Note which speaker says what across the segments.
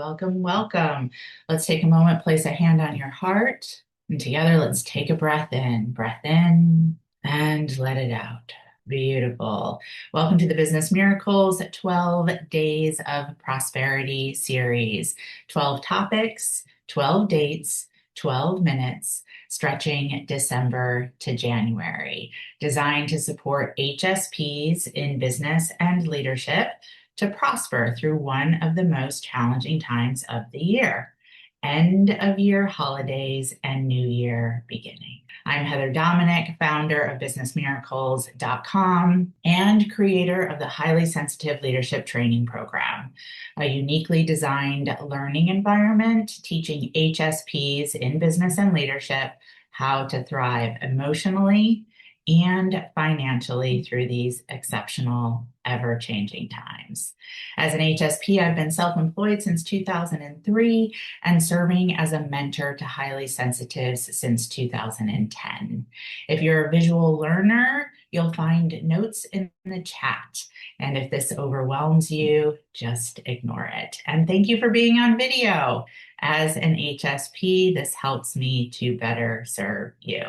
Speaker 1: welcome, welcome. Let's take a moment, place a hand on your heart, and together let's take a breath in, and let it out. Beautiful. Welcome to the Business Miracles 12 Days of Prosperity series. 12 topics, 12 dates, 12 minutes, stretching December to January, designed to support HSPs in business and leadership to prosper through one of the most challenging times of the year, end of year holidays and new year beginning. I'm Heather Dominick, founder of businessmiracles.com and creator of the Highly Sensitive Leadership Training Program, a uniquely designed learning environment teaching HSPs in business and leadership how to thrive emotionally and financially through these exceptional, ever-changing times. As an HSP, I've been self-employed since 2003 and serving as a mentor to highly sensitives since 2010. If you're a visual learner, you'll find notes in the chat. And if this overwhelms you, just ignore it. And thank you for being on video. As an HSP, this helps me to better serve you.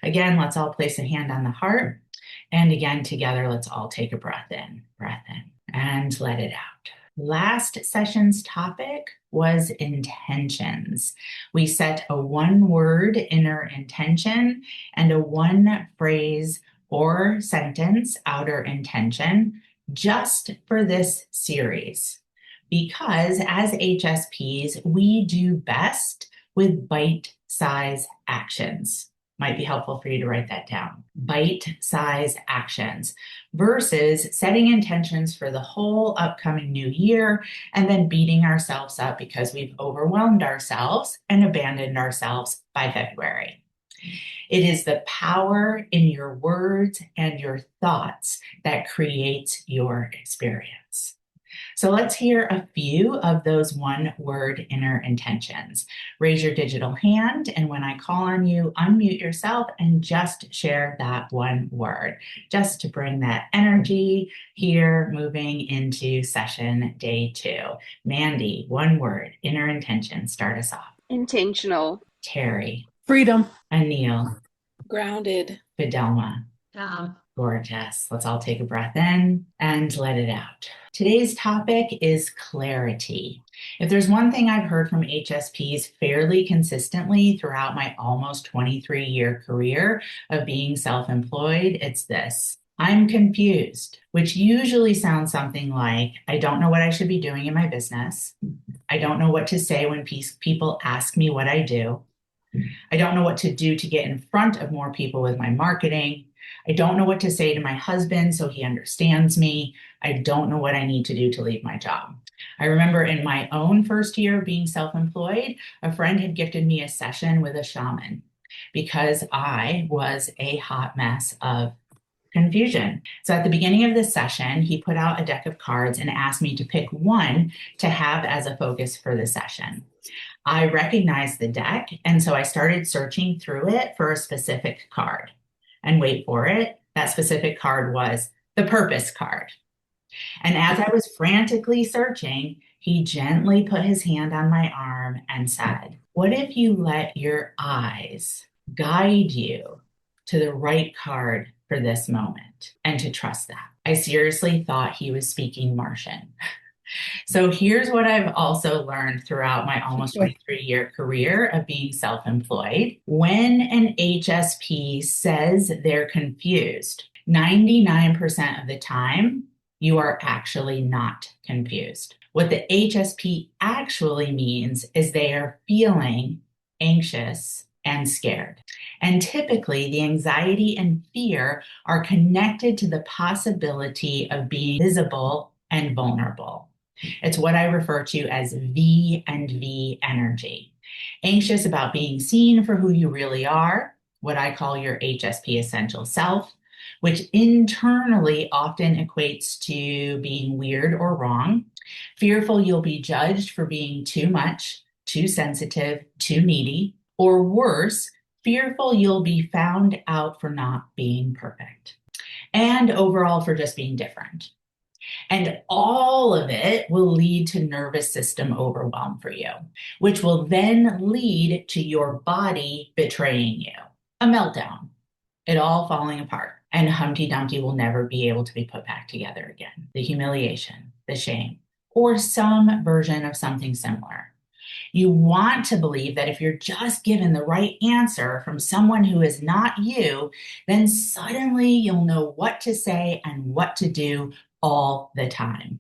Speaker 1: Again, let's all place a hand on the heart. And again, together, let's all take a breath in, and let it out. Last session's topic was intentions. We set a one-word inner intention and a one-phrase or sentence outer intention just for this series. Because as HSPs, we do best with bite-size actions. Might be helpful for you to write that down. Bite-size actions versus setting intentions for the whole upcoming new year and then beating ourselves up because we've overwhelmed ourselves and abandoned ourselves by February. It is the power in your words and your thoughts that creates your experience. So let's hear a few of those one-word inner intentions. Raise your digital hand, and when I call on you, unmute yourself and just share that one word, just to bring that energy here moving into session day 2. Mandy, one word, inner intention, start us off.
Speaker 2: Intentional.
Speaker 1: Terry.
Speaker 3: Freedom.
Speaker 1: Anil.
Speaker 3: Grounded.
Speaker 1: Fidelma. Gorgeous. Let's all take a breath in and let it out. Today's topic is clarity. If there's one thing I've heard from HSPs fairly consistently throughout my almost 23-year career of being self-employed, it's this: I'm confused, which usually sounds something like, I don't know what I should be doing in my business. I don't know what to say when people ask me what I do. I don't know what to do to get in front of more people with my marketing. I don't know what to say to my husband so he understands me. I don't know what I need to do to leave my job. I remember in my own first year of being self-employed, a friend had gifted me a session with a shaman because I was a hot mess of confusion. So at the beginning of this session, he put out a deck of cards and asked me to pick one to have as a focus for the session. I recognized the deck, and so I started searching through it for a specific card. And wait for it, that specific card was the purpose card. And as I was frantically searching, he gently put his hand on my arm and said, what if you let your eyes guide you to the right card for this moment and to trust that? I seriously thought he was speaking Martian. So here's what I've also learned throughout my almost 23-year career of being self-employed. When an HSP says they're confused, 99% of the time, you are actually not confused. What the HSP actually means is they are feeling anxious and scared. And typically, the anxiety and fear are connected to the possibility of being visible and vulnerable. It's what I refer to as V and V energy. Anxious about being seen for who you really are, what I call your HSP essential self, which internally often equates to being weird or wrong. Fearful you'll be judged for being too much, too sensitive, too needy, or worse, fearful you'll be found out for not being perfect, and overall for just being different. And all of it will lead to nervous system overwhelm for you, which will then lead to your body betraying you. A meltdown, it all falling apart. And Humpty Dumpty will never be able to be put back together again. The humiliation, the shame, or some version of something similar. You want to believe that if you're just given the right answer from someone who is not you, then suddenly you'll know what to say and what to do all the time.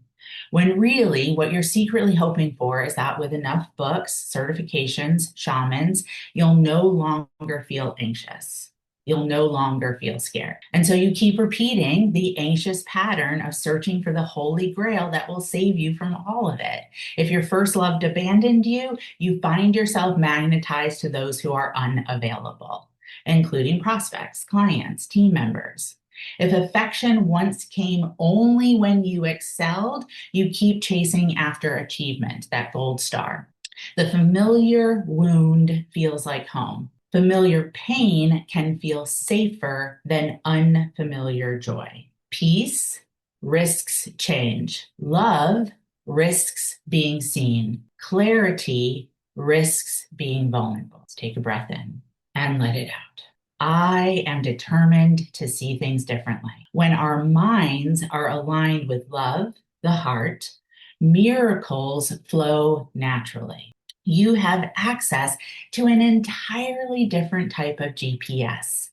Speaker 1: When really what you're secretly hoping for is that with enough books, certifications, shamans, you'll no longer feel anxious. You'll no longer feel scared. And so you keep repeating the anxious pattern of searching for the holy grail that will save you from all of it. If your first love abandoned you, you find yourself magnetized to those who are unavailable, including prospects, clients, team members. If affection once came only when you excelled, you keep chasing after achievement, that gold star. The familiar wound feels like home. Familiar pain can feel safer than unfamiliar joy. Peace risks change. Love risks being seen. Clarity risks being vulnerable. Let's take a breath in and let it out. I am determined to see things differently. When our minds are aligned with love, the heart, miracles flow naturally. You have access to an entirely different type of GPS.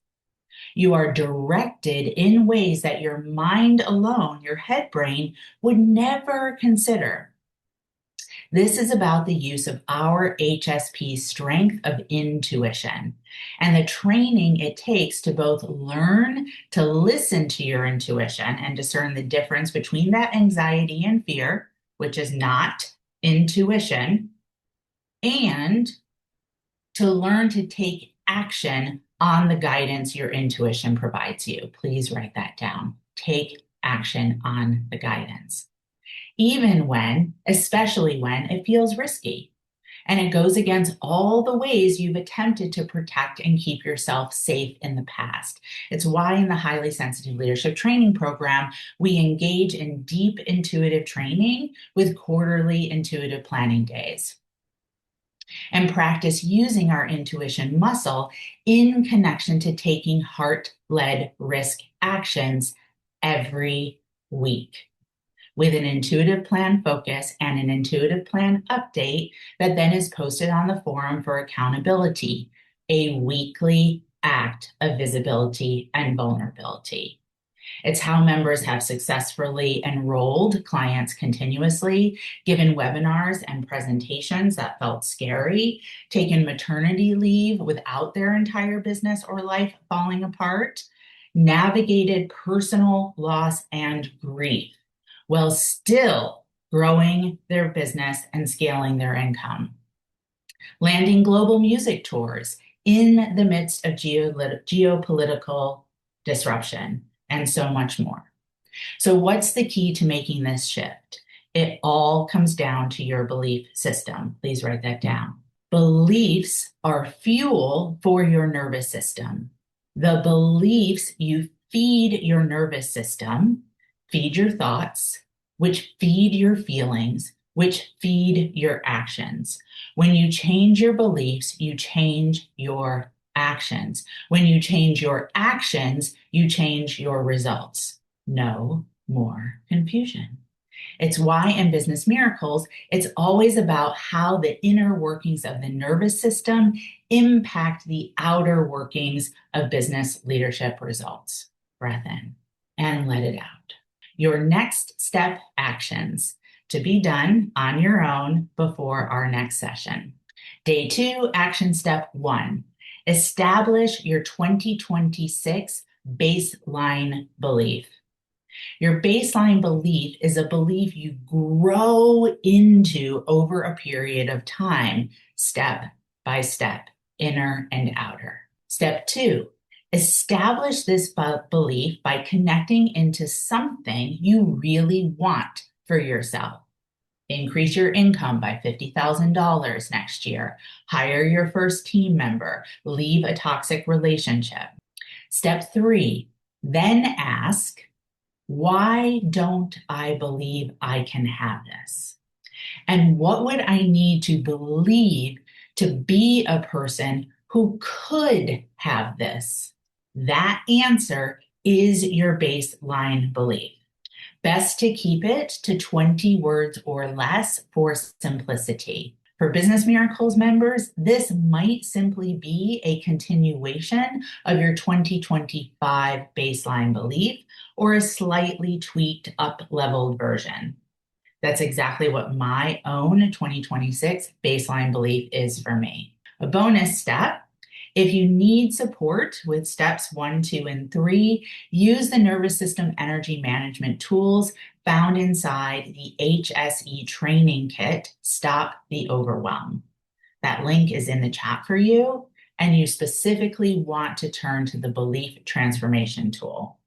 Speaker 1: You are directed in ways that your mind alone, your head brain, would never consider. This is about the use of our HSP strength of intuition and the training it takes to both learn to listen to your intuition and discern the difference between that anxiety and fear, which is not intuition, and to learn to take action on the guidance your intuition provides you. Please write that down. Take action on the guidance. Even when, especially when it feels risky and it goes against all the ways you've attempted to protect and keep yourself safe in the past. It's why in the Highly Sensitive Leadership Training Program, we engage in deep intuitive training with quarterly intuitive planning days and practice using our intuition muscle in connection to taking heart-led risk actions every week with an intuitive plan focus and an intuitive plan update that then is posted on the forum for accountability, a weekly act of visibility and vulnerability. It's how members have successfully enrolled clients continuously, given webinars and presentations that felt scary, taken maternity leave without their entire business or life falling apart, navigated personal loss and grief while still growing their business and scaling their income, landing global music tours in the midst of geopolitical disruption, and so much more. So what's the key to making this shift? It all comes down to your belief system. Please write that down. Beliefs are fuel for your nervous system. The beliefs you feed your nervous system feed your thoughts, which feed your feelings, which feed your actions. When you change your beliefs, you change your actions. When you change your actions, you change your results. No more confusion. It's why in Business Miracles, it's always about how the inner workings of the nervous system impact the outer workings of business leadership results. Breath in and let it out. Your next step actions to be done on your own before our next session. Day 2, action step 1. Establish your 2026 baseline belief. Your baseline belief is a belief you grow into over a period of time, step by step, inner and outer. Step 2, establish this belief by connecting into something you really want for yourself. Increase your income by $50,000 next year. Hire your first team member. Leave a toxic relationship. Step 3, then ask, Why don't I believe I can have this? And what would I need to believe to be a person who could have this? That answer is your baseline belief. Best to keep it to 20 words or less for simplicity. For Business Miracles members, this might simply be a continuation of your 2025 baseline belief or a slightly tweaked up-leveled version. That's exactly what my own 2026 baseline belief is for me. A bonus step: if you need support with steps 1, 2, and 3, use the nervous system energy management tools found inside the HSE training kit, Stop the Overwhelm. That link is in the chat for you, and you specifically want to turn to the belief transformation tool.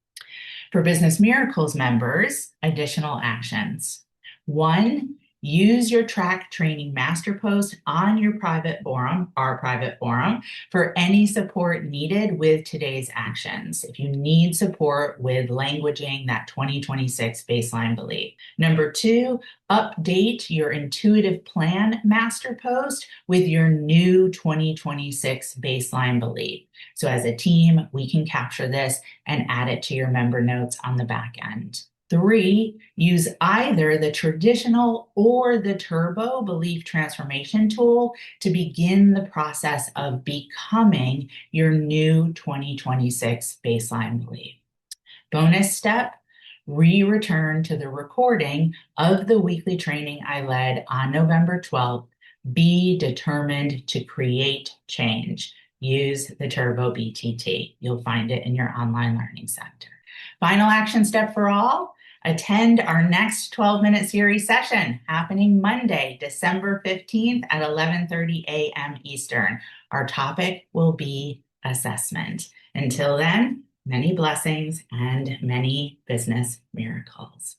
Speaker 1: For Business Miracles members, additional actions. 1, use your track training master post on your private forum, our private forum, for any support needed with today's actions. If you need support with languaging that 2026 baseline belief. Number 2, update your intuitive plan master post with your new 2026 baseline belief. So as a team, we can capture this and add it to your member notes on the back end. 3, use either the traditional or the turbo belief transformation tool to begin the process of becoming your new 2026 baseline belief. Bonus step: return to the recording of the weekly training I led on November 12th. Be determined to create change. Use the Turbo BTT. You'll find it in your online learning center. Final action step for all: attend our next 12-minute series session happening Monday, December 15th at 11:30 a.m. Eastern. Our topic will be assessment. Until then, many blessings and many business miracles.